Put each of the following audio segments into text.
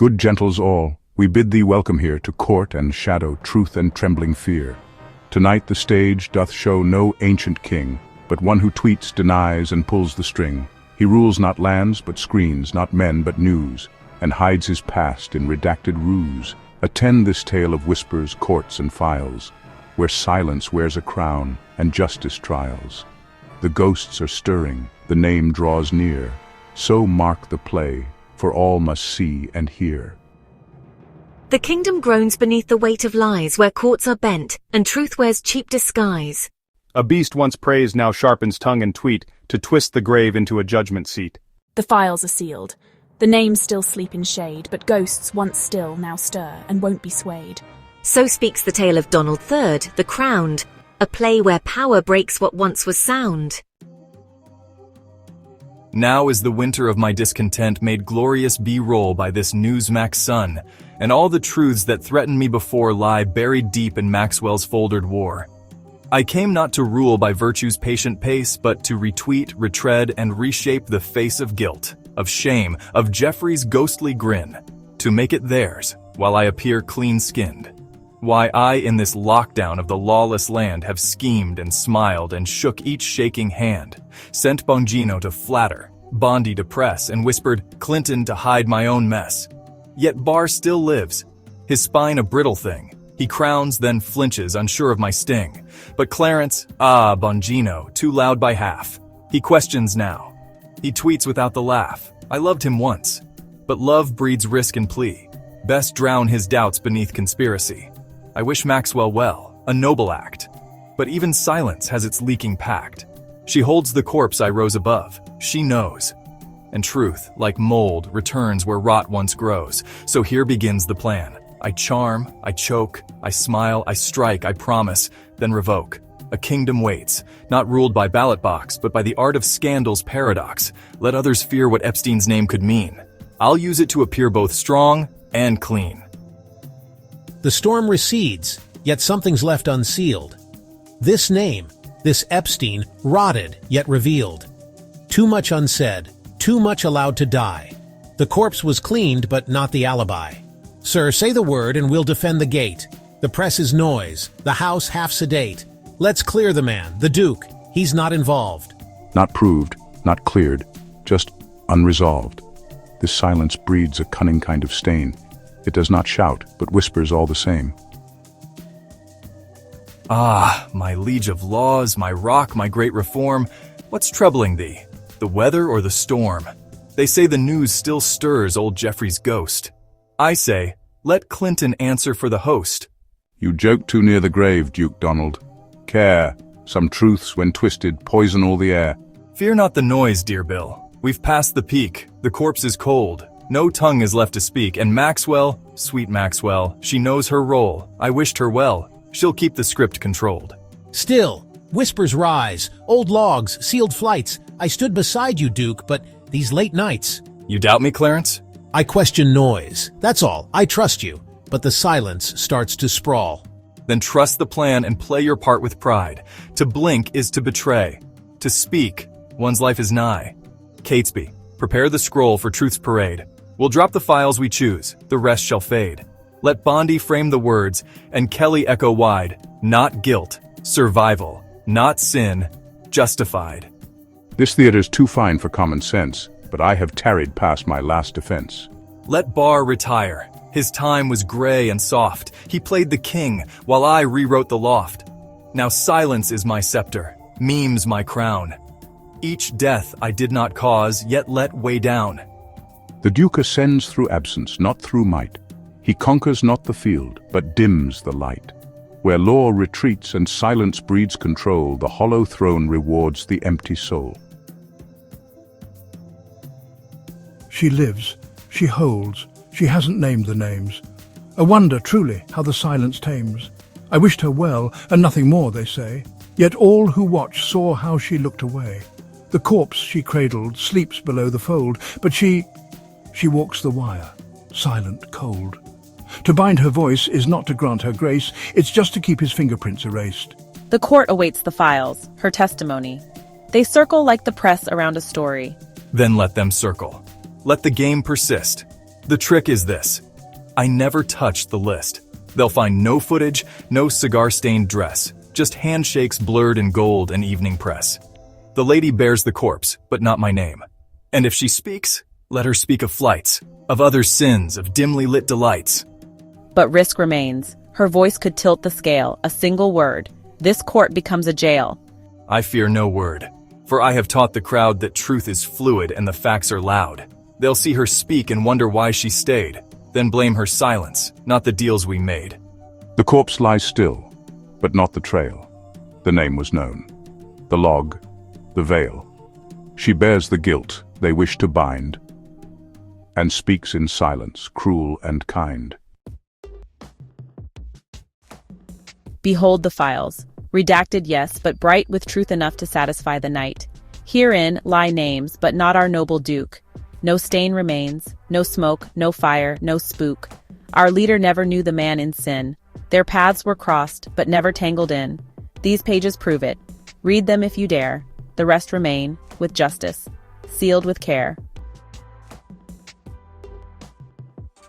Good gentles all, we bid thee welcome here to court and shadow, truth and trembling fear. Tonight the stage doth show no ancient king, but one who tweets, denies, and pulls the string. He rules not lands but screens, not men but news, and hides his past in redacted ruse. Attend this tale of whispers, courts, and files, where silence wears a crown and justice trials. The ghosts are stirring, the name draws near. So mark the play, for all must see and hear. The kingdom groans beneath the weight of lies, where courts are bent, and truth wears cheap disguise. A beast once praised now sharpens tongue and tweet, to twist the grave into a judgment seat. The files are sealed. The names still sleep in shade, but ghosts once still now stir and won't be swayed. So speaks the tale of Donald III, the Crowned, a play where power breaks what once was sound. Now is the winter of my discontent made glorious B-roll by this Newsmax sun, and all the truths that threatened me before lie buried deep in Maxwell's foldered war. I came not to rule by virtue's patient pace, but to retweet, retread, and reshape the face of guilt, of shame, of Jeffrey's ghostly grin, to make it theirs, while I appear clean-skinned. Why I in this lockdown of the lawless land have schemed and smiled and shook each shaking hand, sent Bongino to flatter, Bondi to press, and whispered Clinton to hide my own mess. Yet Barr still lives, his spine a brittle thing. He crowns, then flinches, unsure of my sting. But Clarence, Bongino, too loud by half. He questions now. He tweets without the laugh. I loved him once. But love breeds risk and plea. Best drown his doubts beneath conspiracy. I wish Maxwell well, a noble act. But even silence has its leaking pact. She holds the corpse I rose above. She knows. And truth, like mold, returns where rot once grows. So here begins the plan. I charm, I choke, I smile, I strike, I promise, then revoke. A kingdom waits, not ruled by ballot box, but by the art of scandal's paradox. Let others fear what Epstein's name could mean. I'll use it to appear both strong and clean. The storm recedes, yet something's left unsealed. This name, this Epstein, rotted yet revealed. Too much unsaid, too much allowed to die. The corpse was cleaned, but not the alibi. Sir, say the word and we'll defend the gate. The press is noise, the house half sedate. Let's clear the man, the Duke. He's not involved. Not proved, not cleared, just unresolved. This silence breeds a cunning kind of stain. It does not shout, but whispers all the same. Ah, my liege of laws, my rock, my great reform, what's troubling thee? The weather or the storm? They say the news still stirs old Jeffrey's ghost. I say, let Clinton answer for the host. You joke too near the grave, Duke Donald. Care, some truths, when twisted, poison all the air. Fear not the noise, dear Bill. We've passed the peak, the corpse is cold. No tongue is left to speak, and Maxwell, sweet Maxwell, she knows her role. I wished her well. She'll keep the script controlled. Still, whispers rise, old logs, sealed flights. I stood beside you, Duke, but these late nights. You doubt me, Clarence? I question noise. That's all. I trust you. But the silence starts to sprawl. Then trust the plan and play your part with pride. To blink is to betray. To speak, one's life is nigh. Catesby, prepare the scroll for truth's parade. We'll drop the files we choose, the rest shall fade. Let Bondi frame the words, and Kelly echo wide. Not guilt, survival, not sin, justified. This theater's too fine for common sense, but I have tarried past my last defense. Let Barr retire. His time was gray and soft. He played the king, while I rewrote the loft. Now silence is my scepter, memes my crown. Each death I did not cause, yet let weigh down. The Duke ascends through absence, not through might. He conquers not the field, but dims the light. Where law retreats and silence breeds control, the hollow throne rewards the empty soul. She lives, she holds, she hasn't named the names. A wonder, truly, how the silence tames. I wished her well, and nothing more, they say. Yet all who watch saw how she looked away. The corpse she cradled sleeps below the fold, but she walks the wire, silent, cold. To bind her voice is not to grant her grace, it's just to keep his fingerprints erased. The court awaits the files, her testimony. They circle like the press around a story. Then let them circle. Let the game persist. The trick is this. I never touched the list. They'll find no footage, no cigar-stained dress, just handshakes blurred in gold and evening press. The lady bears the corpse, but not my name. And if she speaks, let her speak of flights, of other sins, of dimly lit delights. But risk remains. Her voice could tilt the scale, a single word. This court becomes a jail. I fear no word, for I have taught the crowd that truth is fluid and the facts are loud. They'll see her speak and wonder why she stayed, then blame her silence, not the deals we made. The corpse lies still, but not the trail. The name was known. The log, the veil. She bears the guilt they wish to bind, and speaks in silence, cruel and kind. Behold the files. Redacted, yes, but bright with truth enough to satisfy the night. Herein lie names, but not our noble duke. No stain remains, no smoke, no fire, no spook. Our leader never knew the man in sin. Their paths were crossed, but never tangled in. These pages prove it. Read them if you dare. The rest remain, with justice, sealed with care.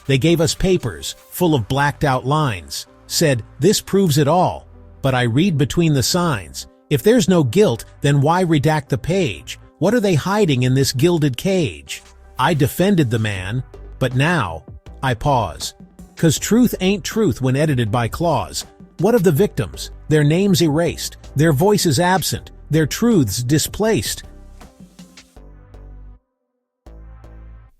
They gave us papers, full of blacked-out lines. Said, this proves it all. But I read between the signs. If there's no guilt, then why redact the page? What are they hiding in this gilded cage? I defended the man, but now I pause. 'Cause truth ain't truth when edited by claws. What of the victims? Their names erased, their voices absent, their truths displaced.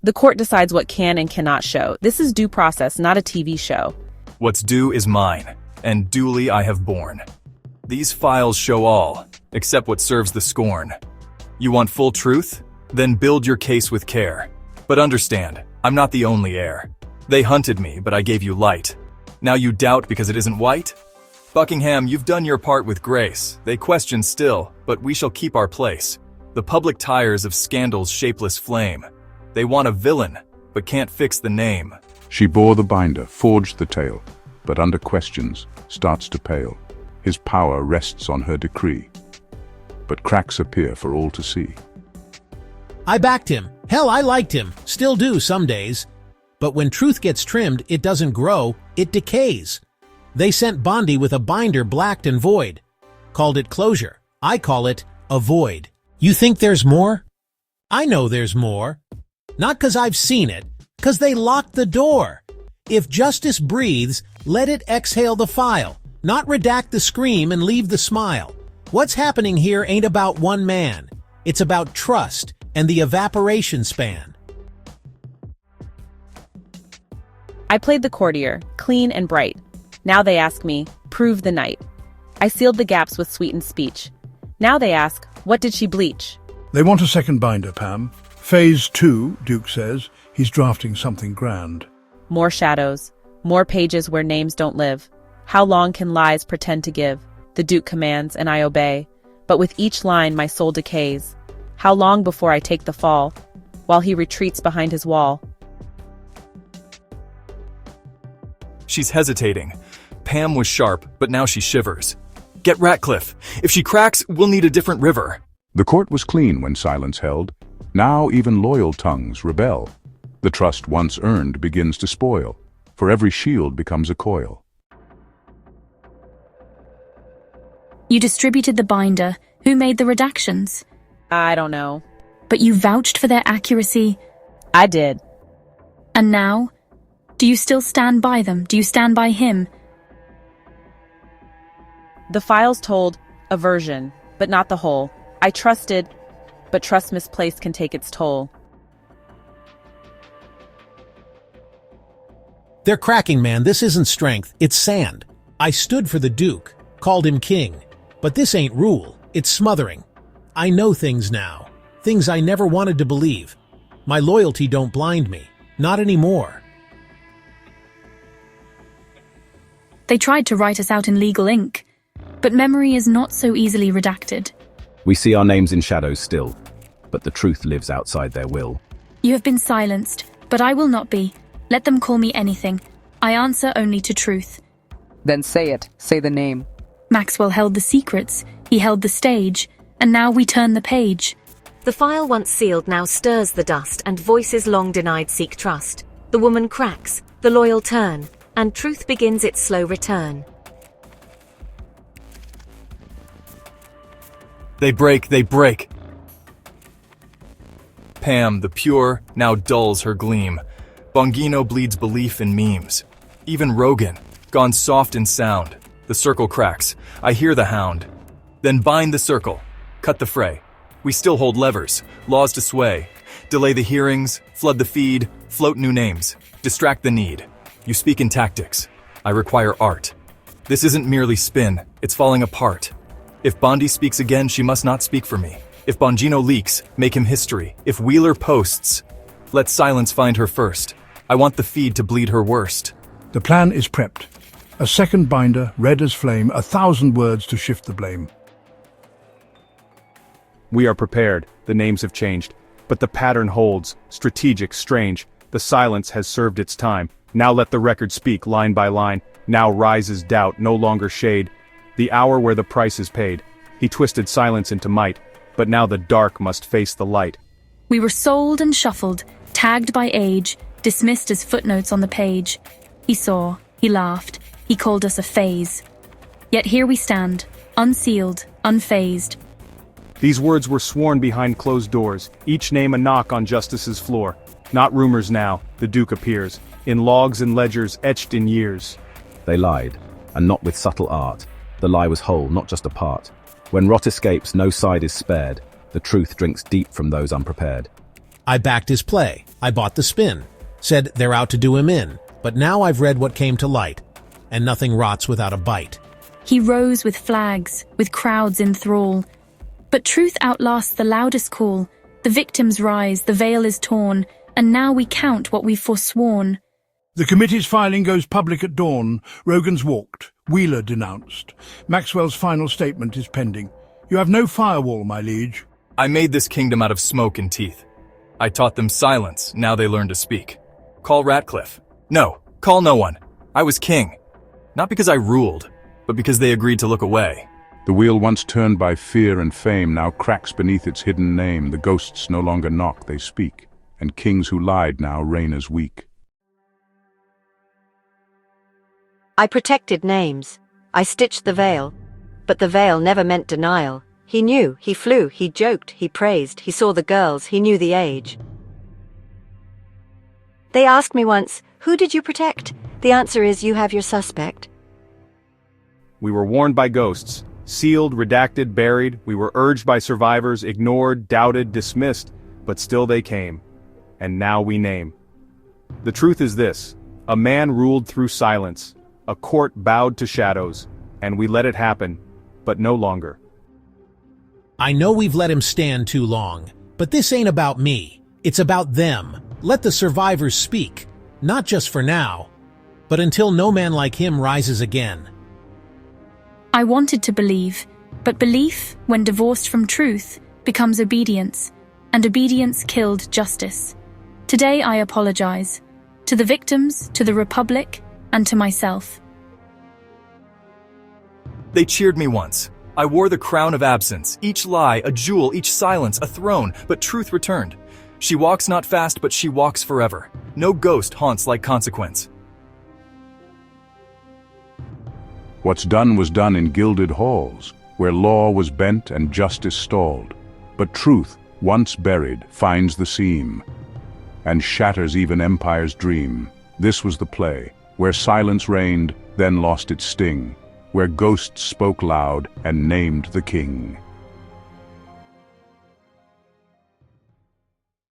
The court decides what can and cannot show. This is due process, not a TV show. What's due is mine, and duly I have borne. These files show all, except what serves the scorn. You want full truth? Then build your case with care. But understand, I'm not the only heir. They hunted me, but I gave you light. Now you doubt because it isn't white? Buckingham, you've done your part with grace. They question still, but we shall keep our place. The public tires of scandal's shapeless flame. They want a villain, but can't fix the name. She bore the binder, forged the tale, but under questions starts to pale. His power rests on her decree, but cracks appear for all to see. I backed him. Hell, I liked him. Still do some days. But when truth gets trimmed, it doesn't grow, it decays. They sent Bondi with a binder blacked and void. Called it closure. I call it a void. You think there's more? I know there's more. Not 'cause I've seen it, 'cause they locked the door. If justice breathes, let it exhale the file, not redact the scream and leave the smile. What's happening here ain't about one man. It's about trust and the evaporation span. I played the courtier, clean and bright. Now they ask me, prove the night. I sealed the gaps with sweetened speech. Now they ask, what did she bleach? They want a second binder, Pam. Phase 2, Duke says. He's drafting something grand. More shadows, more pages where names don't live. How long can lies pretend to give? The Duke commands and I obey. But with each line my soul decays. How long before I take the fall, while he retreats behind his wall? She's hesitating. Pam was sharp, but now she shivers. Get Ratcliffe. If she cracks, we'll need a different river. The court was clean when silence held. Now even loyal tongues rebel. The trust once earned begins to spoil, for every shield becomes a coil. You distributed the binder. Who made the redactions? I don't know. But you vouched for their accuracy. I did. And now? Do you still stand by them? Do you stand by him? The files told a version, but not the whole. I trusted, but trust misplaced can take its toll. They're cracking, man. This isn't strength, it's sand. I stood for the Duke, called him king. But this ain't rule, it's smothering. I know things now, things I never wanted to believe. My loyalty don't blind me, not anymore. They tried to write us out in legal ink, but memory is not so easily redacted. We see our names in shadows still, but the truth lives outside their will. You have been silenced, but I will not be. Let them call me anything. I answer only to truth. Then say it. Say the name. Maxwell held the secrets, he held the stage, and now we turn the page. The file once sealed now stirs the dust, and voices long denied seek trust. The woman cracks, the loyal turn, and truth begins its slow return. They break, they break. Pam, the pure, now dulls her gleam. Bongino bleeds belief in memes. Even Rogan, gone soft in sound. The circle cracks. I hear the hound. Then bind the circle. Cut the fray. We still hold levers, laws to sway. Delay the hearings, flood the feed, float new names. Distract the need. You speak in tactics. I require art. This isn't merely spin, it's falling apart. If Bondi speaks again, she must not speak for me. If Bongino leaks, make him history. If Wheeler posts, let silence find her first. I want the feed to bleed her worst. The plan is prepped. A second binder, red as flame, 1,000 words to shift the blame. We are prepared, the names have changed. But the pattern holds, strategic, strange. The silence has served its time. Now let the record speak line by line. Now rises doubt, no longer shade. The hour where the price is paid. He twisted silence into might. But now the dark must face the light. We were sold and shuffled, tagged by age, dismissed as footnotes on the page. He saw, he laughed, he called us a phase. Yet here we stand, unsealed, unfazed. These words were sworn behind closed doors, each name a knock on justice's floor. Not rumors now, the Duke appears, in logs and ledgers etched in years. They lied, and not with subtle art. The lie was whole, not just a part. When rot escapes, no side is spared. The truth drinks deep from those unprepared. I backed his play. I bought the spin. Said they're out to do him in. But now I've read what came to light. And nothing rots without a bite. He rose with flags, with crowds in thrall. But truth outlasts the loudest call. The victims rise, the veil is torn, and now we count what we've forsworn. The committee's filing goes public at dawn. Rogan's walked. Wheeler denounced. Maxwell's final statement is pending. You have no firewall, my liege. I made this kingdom out of smoke and teeth. I taught them silence, now they learn to speak. Call Ratcliffe. No, call no one. I was king. Not because I ruled, but because they agreed to look away. The wheel once turned by fear and fame now cracks beneath its hidden name. The ghosts no longer knock, they speak. And kings who lied now reign as weak. I protected names. I stitched the veil. But the veil never meant denial. He knew, he flew, he joked, he praised, he saw the girls, he knew the age. They asked me once, who did you protect? The answer is, you have your suspect. We were warned by ghosts, sealed, redacted, buried. We were urged by survivors, ignored, doubted, dismissed, but still they came. And now we name. The truth is this: a man ruled through silence. A court bowed to shadows, and we let it happen, but no longer. I know we've let him stand too long, but this ain't about me. It's about them. Let the survivors speak, not just for now, but until no man like him rises again. I wanted to believe, but belief, when divorced from truth, becomes obedience, and obedience killed justice. Today I apologize, to the victims, to the Republic, and to myself. They cheered me once. I wore the crown of absence, each lie a jewel, each silence a throne, but truth returned. She walks not fast, but she walks forever. No ghost haunts like consequence. What's done was done in gilded halls, where law was bent and justice stalled. But truth, once buried, finds the seam, and shatters even empire's dream. This was the play, where silence reigned, then lost its sting, where ghosts spoke loud and named the king.